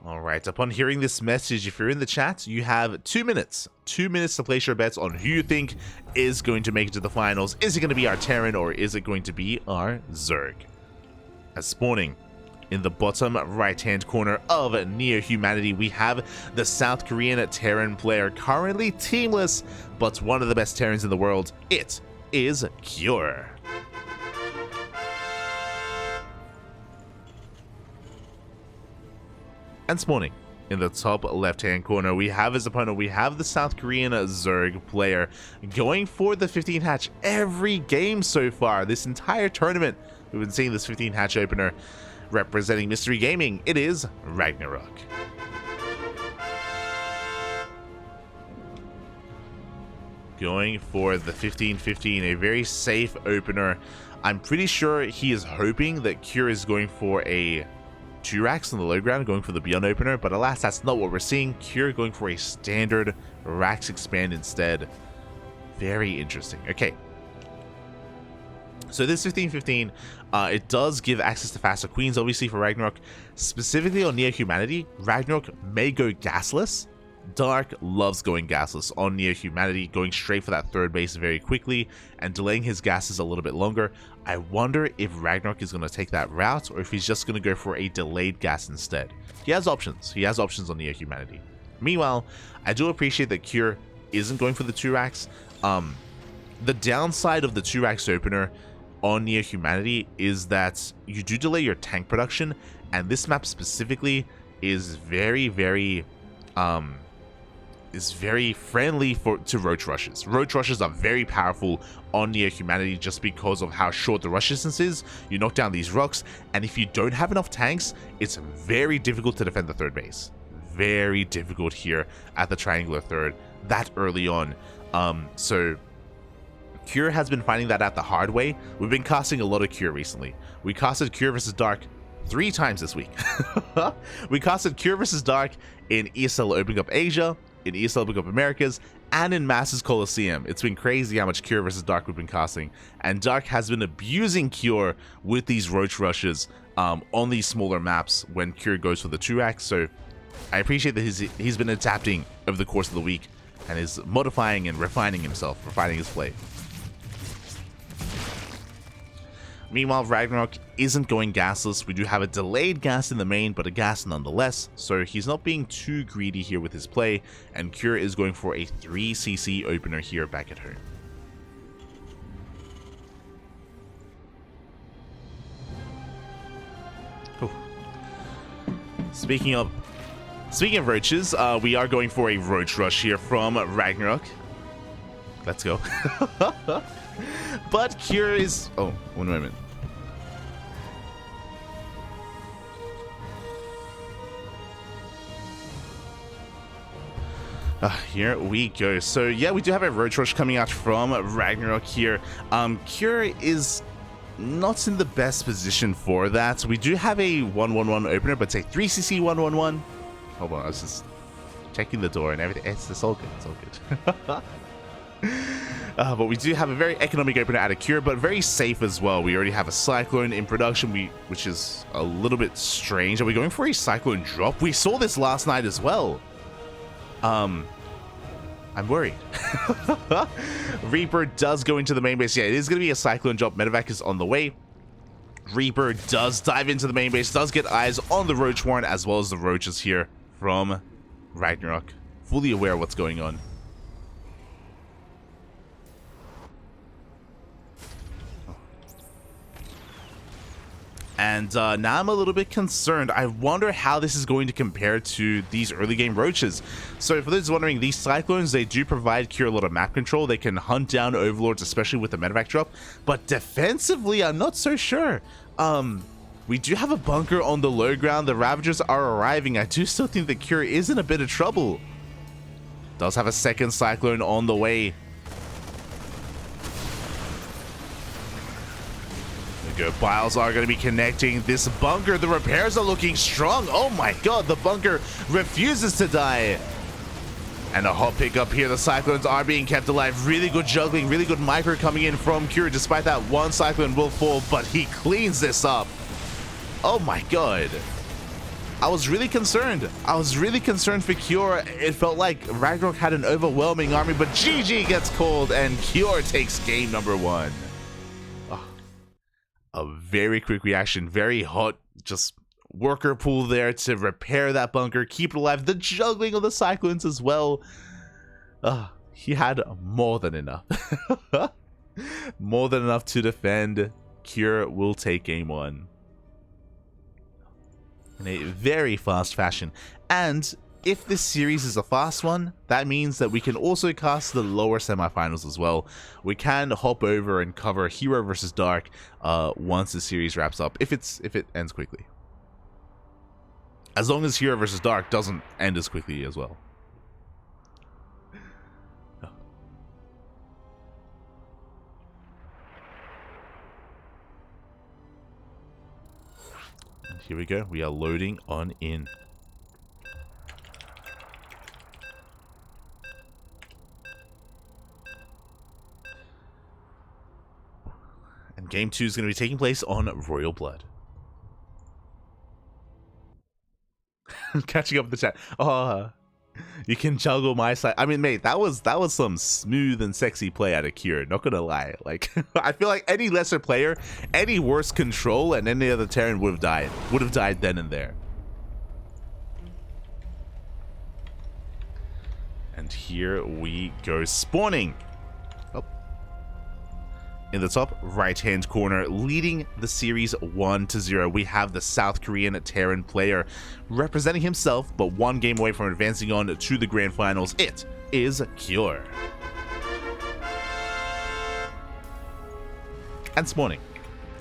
All right, upon hearing this message, if you're in the chat, you have 2 minutes. 2 minutes to place your bets on who you think is going to make it to the finals. Is it going to be our Terran or is it going to be our Zerg? As spawning in the bottom right-hand corner of Neo Humanity, we have the South Korean Terran player, currently teamless, but one of the best Terrans in the world. It is Cure. And spawning in the top left-hand corner, we have his opponent. We have the South Korean Zerg player going for the 15 hatch every game so far. This entire tournament, we've been seeing this 15 hatch opener representing Mystery Gaming. It is RagnaroK. Going for the 15-15, a very safe opener. I'm pretty sure he is hoping that Cure is going for a 2 racks on the low ground, going for the Beyond opener, but alas, that's not what we're seeing. Cure going for a standard racks expand instead. Very interesting. Okay. So this 15-15, it does give access to faster queens, obviously, for RagnaroK. Specifically on Neo Humanity, RagnaroK may go gasless. Dark loves going gasless on Neo Humanity, going straight for that third base very quickly and delaying his gases a little bit longer. I wonder if RagnaroK is going to take that route or if he's just going to go for a delayed gas instead. He has options. He has options on Neo Humanity. Meanwhile, I do appreciate that Cure isn't going for the 2 racks. The downside of the 2 racks opener on Neo Humanity is that you do delay your tank production, and this map specifically is very friendly to roach rushes. Roach rushes are very powerful on Neo Humanity just because of how short the rush distance is. You knock down these rocks, and if you don't have enough tanks, it's very difficult to defend the third base. Very difficult here at the triangular third that early on. So Cure has been finding that out the hard way. We've been casting a lot of Cure recently. We casted Cure versus Dark 3 times this week. We casted Cure versus Dark in ESL Opening Up Asia, in ESL Opening Up Americas, and in Masters Coliseum. It's been crazy how much Cure versus Dark we've been casting, and Dark has been abusing Cure with these roach rushes on these smaller maps when Cure goes for the 2 racks. So I appreciate that he's been adapting over the course of the week and is modifying and refining himself, refining his play. Meanwhile, RagnaroK isn't going gasless. We do have a delayed gas in the main, but a gas nonetheless, so he's not being too greedy here with his play, and Cure is going for a 3cc opener here back at home. Oh. Speaking of roaches, we are going for a roach rush here from RagnaroK. Let's go. But Cure is... Oh, one moment. Here we go. So yeah, we do have a roach rush coming out from RagnaroK here. Cure is not in the best position for that. We do have a 1-1-1 opener, but it's a 3cc 1-1-1. Hold on, I was just checking the door and everything. It's all good. It's all good. But we do have a very economic opener out of Cure, but very safe as well. We already have a Cyclone in production, which is a little bit strange. Are we going for a Cyclone drop? We saw this last night as well. I'm worried. Reaper does go into the main base. Yeah, it is going to be a Cyclone drop. Medevac is on the way. Reaper does dive into the main base, does get eyes on the Roach Warren as well as the Roaches here from RagnaroK. Fully aware of what's going on. And now I'm a little bit concerned. I wonder how this is going to compare to these early game roaches. So for those wondering, these Cyclones, they do provide Cure a lot of map control. They can hunt down Overlords, especially with the medevac drop. But defensively, I'm not so sure. We do have a bunker on the low ground. The Ravagers are arriving. I do still think that Cure is in a bit of trouble. Does have a second Cyclone on the way. Go. Biles are going to be connecting this bunker. The repairs are looking strong. Oh my god, the bunker refuses to die. And a hot pick up here. The Cyclones are being kept alive. Really good juggling, really good micro coming in from Cure. Despite that, one Cyclone will fall, but he cleans this up. Oh my god. I was really concerned. I was really concerned for Cure. It felt like RagnaroK had an overwhelming army, but GG gets called and Cure takes game number 1. Oh, a very quick reaction, very hot, just worker pool there to repair that bunker, keep it alive. The juggling of the cyclones as well. He had more than enough. More than enough to defend. Cure will take game 1 in a very fast fashion. And if this series is a fast one, that means that we can also cast the lower semifinals as well. We can hop over and cover Hero versus Dark once the series wraps up, if it ends quickly. As long as Hero versus Dark doesn't end as quickly as well. And here we go. We are loading on in. And game 2 is going to be taking place on Royal Blood. Catching up with the chat. Oh, you can juggle my side. I mean, mate, that was some smooth and sexy play out of Cure. Not gonna lie. Like, I feel like any lesser player, any worse control, and any other Terran would have died. Would have died then and there. And here we go, spawning. In the top right-hand corner, leading the series 1-0, we have the South Korean Terran player representing himself, but one game away from advancing on to the grand finals. It is Cure. And spawning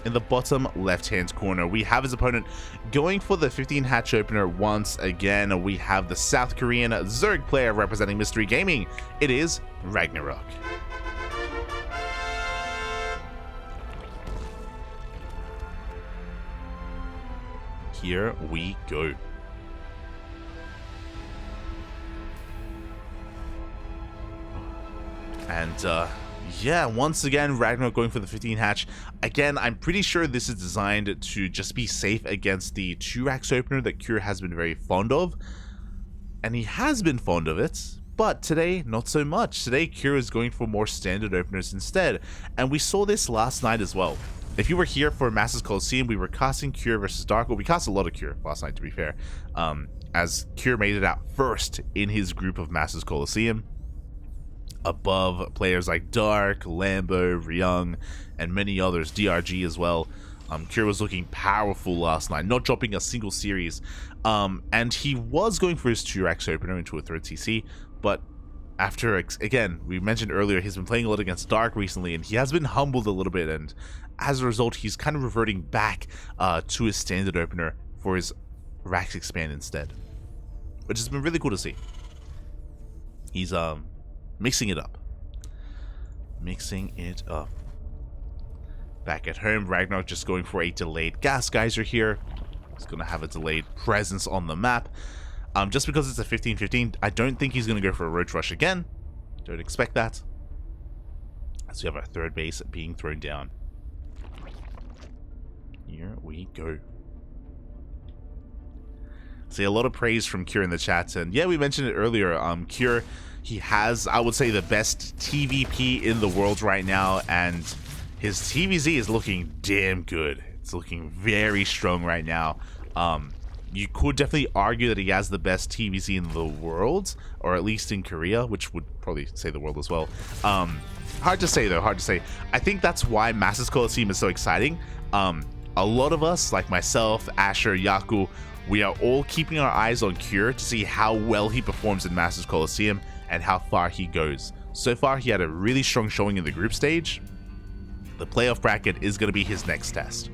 in the bottom left-hand corner, we have his opponent going for the 15 hatch opener once again. We have the South Korean Zerg player representing Mystery Gaming. It is RagnaroK. Here we go. And yeah, once again, RagnaroK going for the 15 hatch. Again, I'm pretty sure this is designed to just be safe against the 2-axe opener that Cure has been very fond of. And he has been fond of it, but today, not so much. Today, Cure is going for more standard openers instead. And we saw this last night as well. If you were here for Masters Coliseum, we were casting Cure versus Dark. Well, we cast a lot of Cure last night, to be fair. As Cure made it out first in his group of Masters Coliseum, above players like Dark, Lambo, Ryung, and many others, DRG as well. Cure was looking powerful last night, not dropping a single series. And he was going for his 2-axe opener into a 3rd CC, but after, again, we mentioned earlier, he's been playing a lot against Dark recently, and he has been humbled a little bit, and as a result, he's kind of reverting back to his standard opener for his Rax expand instead, which has been really cool to see. He's mixing it up. Back at home, RagnaroK just going for a delayed gas geyser here. He's going to have a delayed presence on the map. Just because it's a 15-15, I don't think he's going to go for a roach rush again. Don't expect that. As we have our 3rd base being thrown down. Here we go. See, a lot of praise from Cure in the chat, and yeah, we mentioned it earlier. Cure, he has, I would say, the best TVP in the world right now, and his TvZ is looking damn good. It's looking very strong right now. You could definitely argue that he has the best TvZ in the world, or at least in Korea, which would probably say the world as well. Hard to say, though, hard to say. I think that's why Masters Coliseum is so exciting. A lot of us, like myself, Asher, Yaku, we are all keeping our eyes on Cure to see how well he performs in Masters Coliseum and how far he goes. So far, he had a really strong showing in the group stage. The playoff bracket is going to be his next test.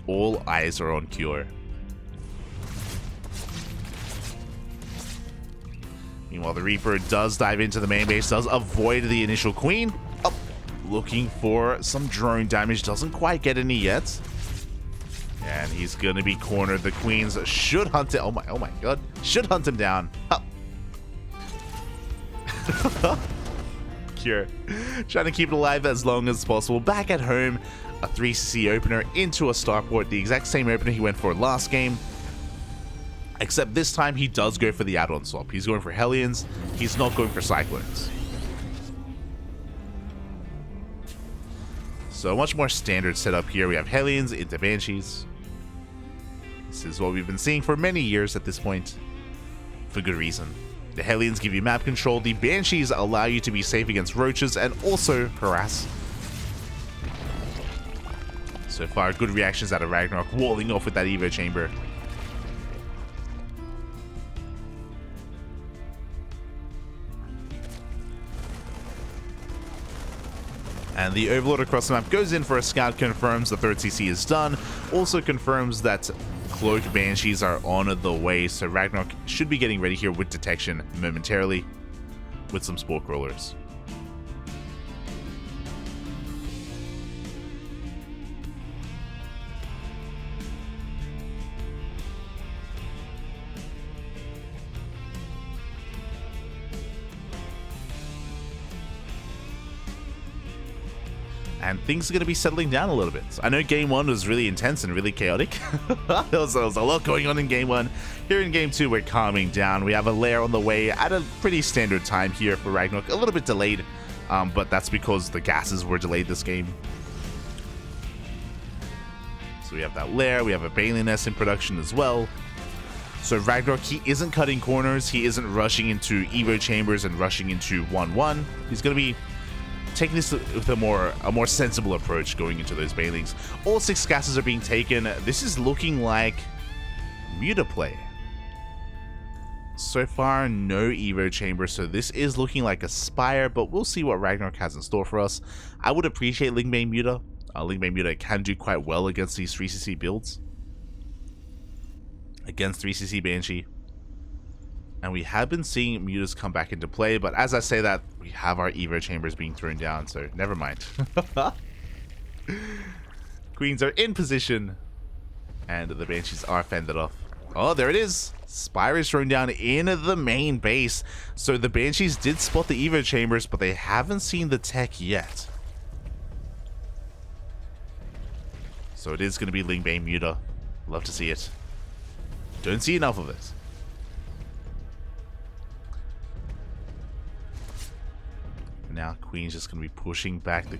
All eyes are on Cure. Meanwhile, the Reaper does dive into the main base, does avoid the initial queen. Oh, looking for some drone damage, doesn't quite get any yet. And he's going to be cornered. The queens should hunt it. Oh my god. Should hunt him down. Oh. Cure trying to keep it alive as long as possible. Back at home, a 3cc opener into a starport, the exact same opener he went for last game. Except this time he does go for the add-on swap. He's going for Hellions. He's not going for Cyclones. So a much more standard setup here. We have Hellions into Banshees. This is what we've been seeing for many years at this point. For good reason. The Hellions give you map control. The Banshees allow you to be safe against roaches and also harass. So far, good reactions out of RagnaroK, walling off with that Evo chamber. And the Overlord across the map goes in for a scout, confirms the third CC is done, also confirms that Cloaked Banshees are on the way, so RagnaroK should be getting ready here with detection momentarily with some Spore Crawlers. And things are going to be settling down a little bit. I know game 1 was really intense and really chaotic. there was a lot going on in game 1. Here in game 2, we're calming down. We have a lair on the way at a pretty standard time here for RagnaroK. A little bit delayed, but that's because the gases were delayed this game. So we have that lair. We have a Baneling Nest in production as well. So RagnaroK, he isn't cutting corners. He isn't rushing into Evo chambers and rushing into 1-1. He's going to be taking this with a more sensible approach going into those Banelings. All 6 gases are being taken. This is looking like Muta play. So far, no Evo chamber, so this is looking like a Spire, but we'll see what RagnaroK has in store for us. I would appreciate Lingbane Muta. Lingbane Muta can do quite well against these 3cc builds. Against 3cc Banshee. And we have been seeing Mutas come back into play, but as I say that, we have our Evo chambers being thrown down, so never mind. Queens are in position, and the Banshees are fended off. Oh, there it is. Spire is thrown down in the main base. So the Banshees did spot the Evo chambers, but they haven't seen the tech yet. So it is going to be Lingbane Muta. Love to see it. Don't see enough of it. Now Queen's just going to be pushing back the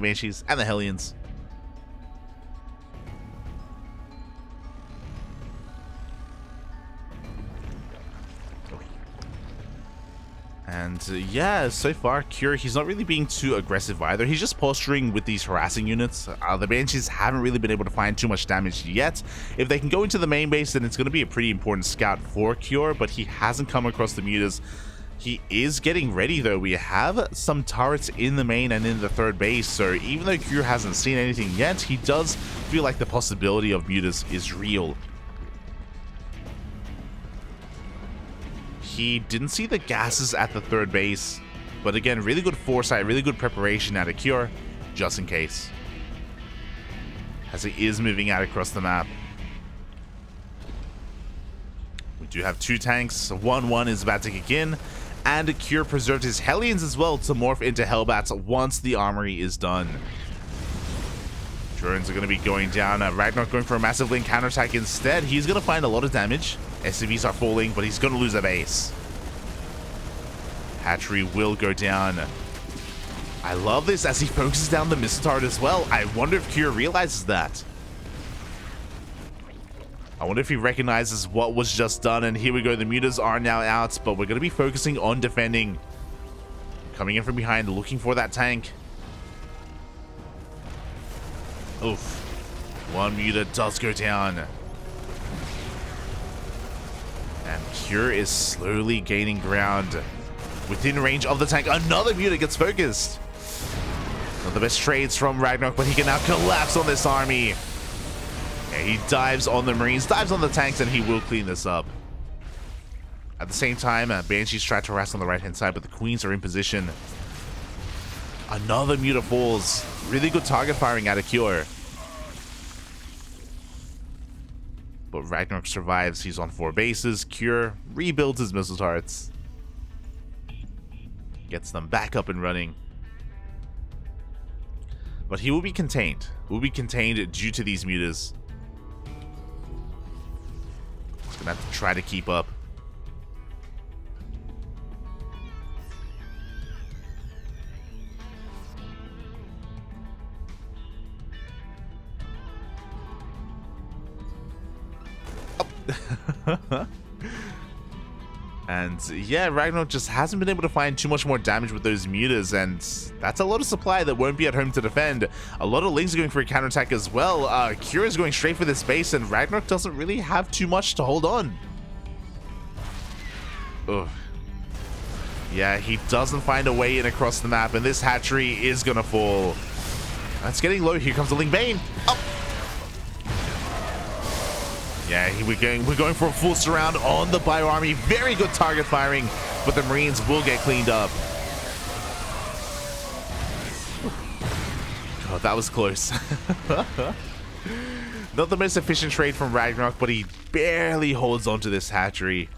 Banshees and the Hellions. And yeah, so far Cure, he's not really being too aggressive either. He's just posturing with these harassing units. The Banshees haven't really been able to find too much damage yet. If they can go into the main base, then it's going to be a pretty important scout for Cure, but he hasn't come across the Mutas. He is getting ready though. We have some turrets in the main and in the third base, so even though Cure hasn't seen anything yet, he does feel like the possibility of Mutas is real. He didn't see the gases at the third base, but again, really good foresight, really good preparation out of Cure, just in case. As he is moving out across the map. We do have 2 tanks, 1-1 is about to kick in. And Cure preserved his Hellions as well to morph into Hellbats once the armory is done. Drones are going to be going down. RagnaroK going for a massive link counterattack instead. He's going to find a lot of damage. SCVs are falling, but he's going to lose a base. Hatchery will go down. I love this as he focuses down the missile turret as well. I wonder if Cure realizes that. I wonder if he recognizes what was just done, and here we go. The Mutas are now out, but we're going to be focusing on defending. Coming in from behind, looking for that tank. Oof. 1 Muta does go down. And Cure is slowly gaining ground. Within range of the tank, another Muta gets focused. Not the best trades from RagnaroK, but he can now collapse on this army. He dives on the Marines, dives on the tanks, and he will clean this up. At the same time, Banshees try to harass on the right-hand side, but the Queens are in position. Another Muta falls. Really good target firing out of Cure. But RagnaroK survives. He's on 4 bases. Cure rebuilds his missile turrets. Gets them back up and running. But he will be contained. Will be contained due to these Mutas. Gonna have to try to keep up. And yeah, RagnaroK just hasn't been able to find too much more damage with those mutas, and that's a lot of supply that won't be at home to defend. A lot of Lings are going for a counterattack as well. Kira's going straight for this base, and RagnaroK doesn't really have too much to hold on. Ugh. Yeah, he doesn't find a way in across the map, and this hatchery is gonna fall. That's getting low. Here comes the Ling Bane. Up. Yeah, we're going for a full surround on the Bio Army. Very good target firing, but the Marines will get cleaned up. God, that was close. Not the most efficient trade from RagnaroK, but he barely holds on to this hatchery.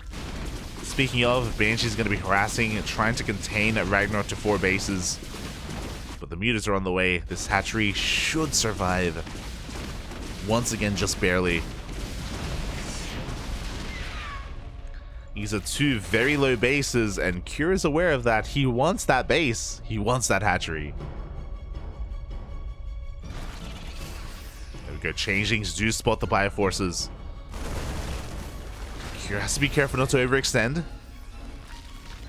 Speaking of, Banshee's going to be harassing and trying to contain RagnaroK to 4 bases. But the mutas are on the way. This hatchery should survive. Once again, just barely. These are 2 very low bases, and Cure is aware of that. He wants that base. He wants that hatchery. There we go. Changelings do spot the Bioforces. Cure has to be careful not to overextend,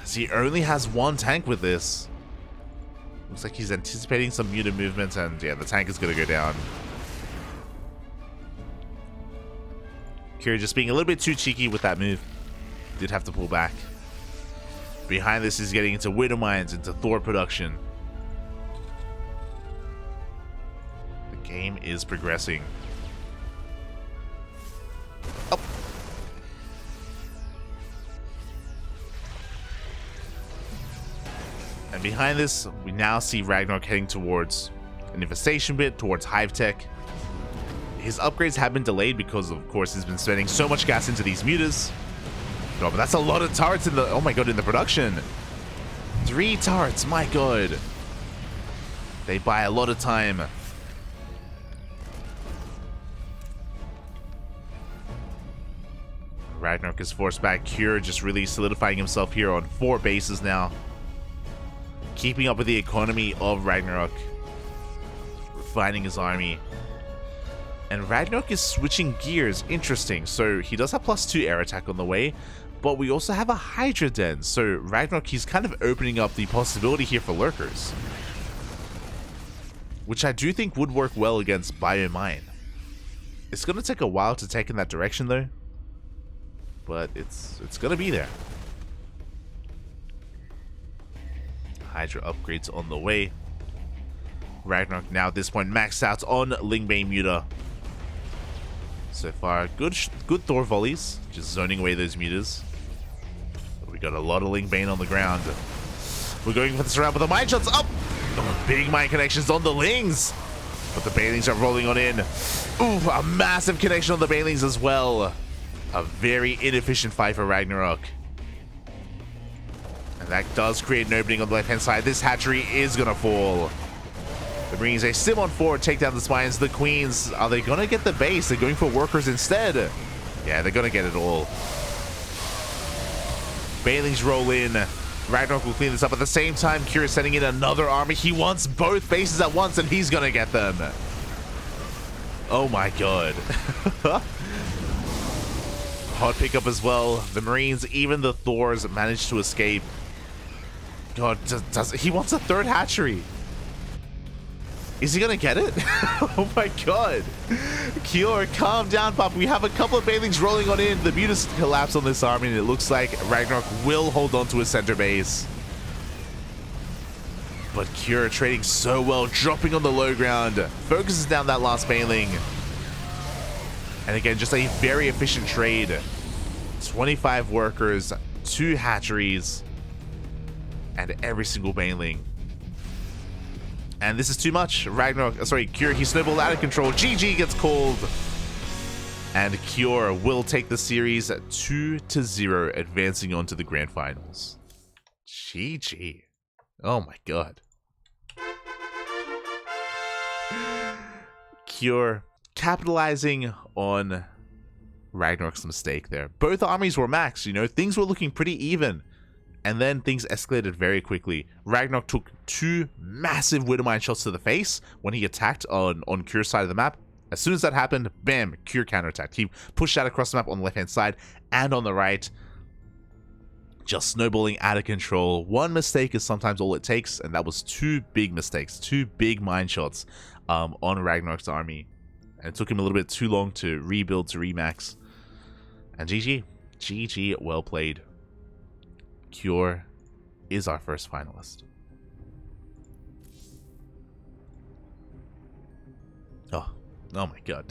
as he only has 1 tank with this. Looks like he's anticipating some muta movement, and yeah, the tank is going to go down. Cure just being a little bit too cheeky with that move. Did have to pull back. Behind this is getting into Widow Mines, into Thor production. The game is progressing. Up. And behind this, we now see RagnaroK heading towards an infestation bit, towards Hive Tech. His upgrades have been delayed because, of course, he's been spending so much gas into these mutas. Oh, but that's a lot of turrets in the... Oh my god, in the production. 3 turrets, my god. They buy a lot of time. RagnaroK is forced back. Cure just really solidifying himself here on 4 bases now. Keeping up with the economy of RagnaroK. Refining his army. And RagnaroK is switching gears. Interesting. So he does have +2 air attack on the way, but we also have a Hydra Den. So RagnaroK, he's kind of opening up the possibility here for lurkers, which I do think would work well against Biomine. It's going to take a while to take in that direction though, but it's going to be there. Hydra upgrades on the way. RagnaroK now at this point maxed out on Lingbane Muta. So far, good Thor volleys, just zoning away those mutas. But we got a lot of Lingbane on the ground. We're going for this round, but the mine shots up. Oh, big mine connections on the Lings, but the Banelings are rolling on in. Ooh, a massive connection on the Banelings as well. A very inefficient fight for RagnaroK. And that does create an opening on the left-hand side. This hatchery is gonna fall. The Marines, a sim on 4, take down the spines. The Queens, are they gonna get the base? They're going for workers instead. Yeah, they're gonna get it all. Banelings roll in. RagnaroK will clean this up. At the same time, Cure is sending in another army. He wants both bases at once, and he's gonna get them. Oh my god. Hot pickup as well. The Marines, even the Thors, managed to escape. God, he wants a 3rd hatchery. Is he gonna get it? Oh my god. Cure, calm down, Pop. We have a couple of Banelings rolling on in. The mutas collapse on this army, and it looks like RagnaroK will hold on to his center base. But Cure trading so well, dropping on the low ground. Focuses down that last Baneling. And again, just a very efficient trade. 25 workers, 2 hatcheries, and every single Baneling. And this is too much. Cure, he snowballed out of control. GG gets called. And Cure will take the series 2-0, advancing on to the grand finals. GG. Oh my god. Cure capitalizing on RagnaroK's mistake there. Both armies were maxed, you know, things were looking pretty even. And then things escalated very quickly. RagnaroK took 2 massive Widowmine shots to the face when he attacked on Kyr's side of the map. As soon as that happened, bam, Kyr counterattacked. He pushed out across the map on the left-hand side and on the right. Just snowballing out of control. One mistake is sometimes all it takes, and that was 2 big mistakes, 2 big mine shots on RagnaroK's army. And it took him a little bit too long to rebuild, to remax. And GG. GG, well played. Kyr is our first finalist. Oh my god.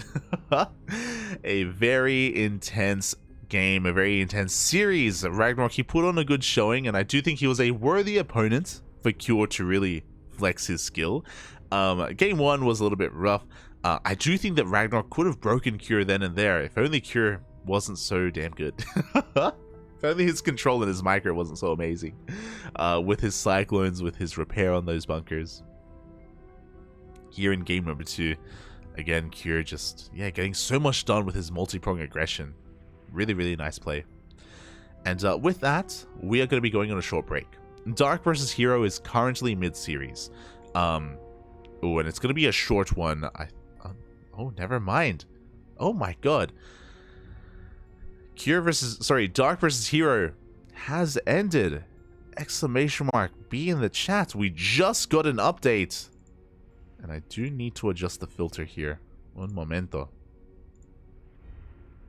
A very intense game, a very intense series. RagnaroK, he put on a good showing, and I do think he was a worthy opponent for Kyr to really flex his skill. Game 1 was a little bit rough. I do think that RagnaroK could have broken Kyr then and there, if only Kyr wasn't so damn good. If only his control and his micro wasn't so amazing. With his cyclones, with his repair on those bunkers. Here in game number 2, again, Kyr just, getting so much done with his multi-prong aggression. Really, really nice play. And with that, we are going to be going on a short break. Dark vs. Hero is currently mid-series. And it's going to be a short one. Oh, never mind. Oh my god. Dark vs. Hero has ended. Exclamation mark. Be in the chat. We just got an update. And I do need to adjust the filter here. Un momento.